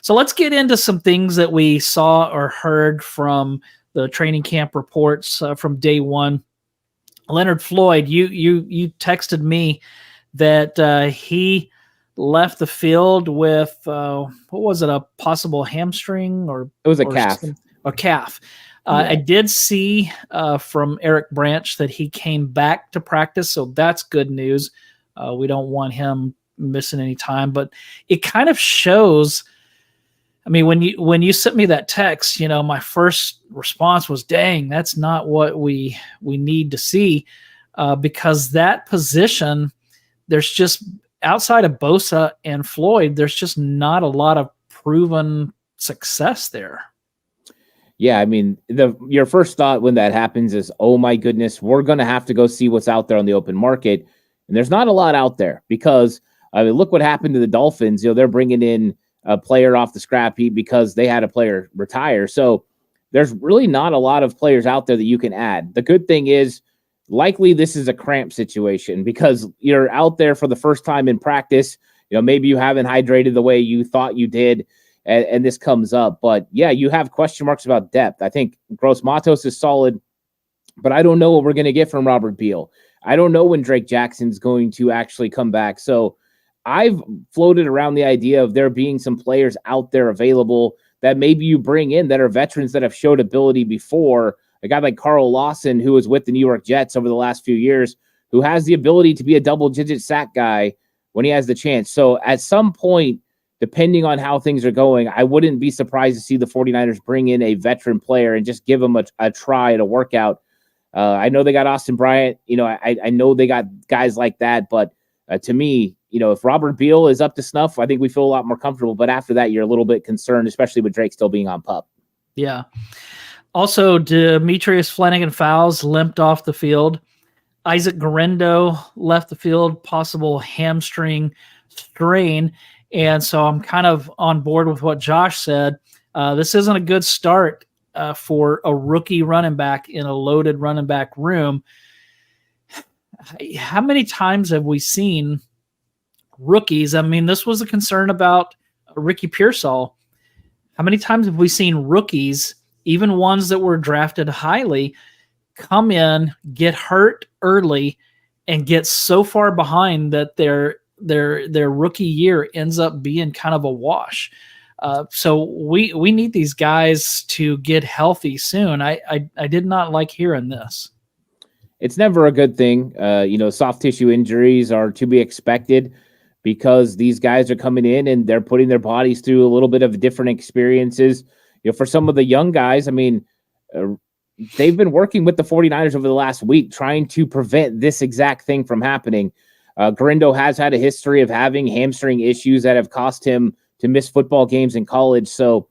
So let's get into some things that we saw or heard from the training camp reports from day one. Leonard Floyd, you texted me that he left the field with what was it, a possible hamstring or it was a calf. A calf. I did see from Eric Branch that he came back to practice, so that's good news. We don't want him missing any time, but it kind of shows. I mean, when you sent me that text, my first response was, "Dang, that's not what we need to see," because that position, there's just outside of Bosa and Floyd, there's just not a lot of proven success there. Yeah, I mean, your first thought when that happens is, oh my goodness, we're going to have to go see what's out there on the open market. And there's not a lot out there because, I mean, look what happened to the Dolphins. They're bringing in a player off the scrap heap because they had a player retire. So there's really not a lot of players out there that you can add. The good thing is, likely this is a cramp situation because you're out there for the first time in practice. Maybe you haven't hydrated the way you thought you did. And this comes up. But, yeah, you have question marks about depth. I think Gross Matos is solid, but I don't know what we're going to get from Robert Beal. I don't know when Drake Jackson's going to actually come back. So I've floated around the idea of there being some players out there available that maybe you bring in that are veterans that have showed ability before. A guy like Carl Lawson, who was with the New York Jets over the last few years, who has the ability to be a double-digit sack guy when he has the chance. So at some point, depending on how things are going, I wouldn't be surprised to see the 49ers bring in a veteran player and just give him a try at a workout. I know they got Austin Bryant. I know they got guys like that. But to me, if Robert Beal is up to snuff, I think we feel a lot more comfortable. But after that, you're a little bit concerned, especially with Drake still being on PUP. Yeah. Also, Demetrius Flanagan-Fowles limped off the field. Isaac Guerendo left the field, possible hamstring strain. And so I'm kind of on board with what Josh said. This isn't a good start for a rookie running back in a loaded running back room. How many times have we seen rookies? I mean, this was a concern about Ricky Pearsall. How many times have we seen rookies, even ones that were drafted highly, come in, get hurt early, and get so far behind that their rookie year ends up being kind of a wash. So we need these guys to get healthy soon. I did not like hearing this. It's never a good thing. Soft tissue injuries are to be expected because these guys are coming in and they're putting their bodies through a little bit of different experiences. For some of the young guys, I mean, they've been working with the 49ers over the last week trying to prevent this exact thing from happening. Guerendo has had a history of having hamstring issues that have cost him to miss football games in college. So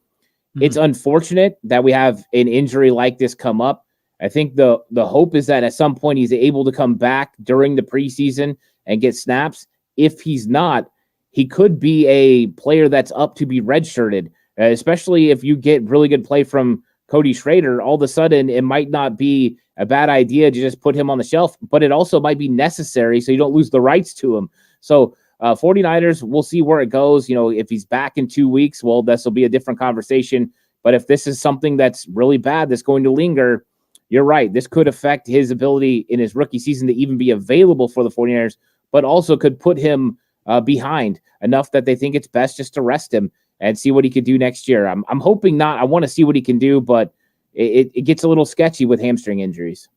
it's unfortunate that we have an injury like this come up. I think the hope is that at some point he's able to come back during the preseason and get snaps. If he's not, he could be a player that's up to be redshirted, especially if you get really good play from Cody Schrader. All of a sudden, it might not be a bad idea to just put him on the shelf, but it also might be necessary so you don't lose the rights to him. So 49ers, we'll see where it goes. If he's back in 2 weeks, well, this will be a different conversation. But if this is something that's really bad that's going to linger, you're right. This could affect his ability in his rookie season to even be available for the 49ers, but also could put him behind enough that they think it's best just to rest him and see what he could do next year. I'm hoping not. I want to see what he can do, but it gets a little sketchy with hamstring injuries.